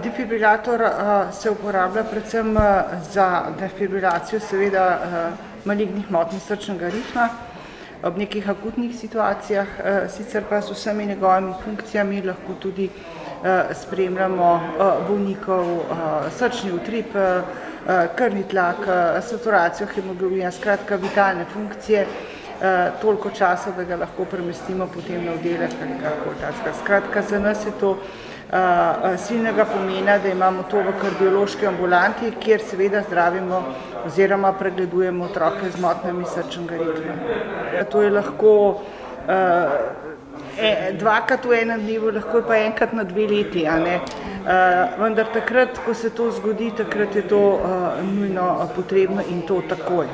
Defibrilator se uporablja predvsem za defibrilacijo seveda malignih motenj srčnega ritma ob nekih akutnih situacijah, sicer pa z vsemi njegovimi funkcijami lahko tudi spremljamo bolnikov srčni utrip, krvni tlak, saturacijo hemoglobina, skratka vitalne funkcije, toliko časa, da ga lahko premestimo potem na oddelek ali karkoli takega. Skratka, za nas je to silnega pomena, da imamo to v kardiološki ambulanti, kjer seveda zdravimo oziroma pregledujemo otroke z motnjami srčnega ritma. To je lahko dvakrat v enem dnevu, lahko je pa enkrat na 2 leti, a ne. Vendar takrat, ko se to zgodi, takrat je to nujno potrebno in to takoj.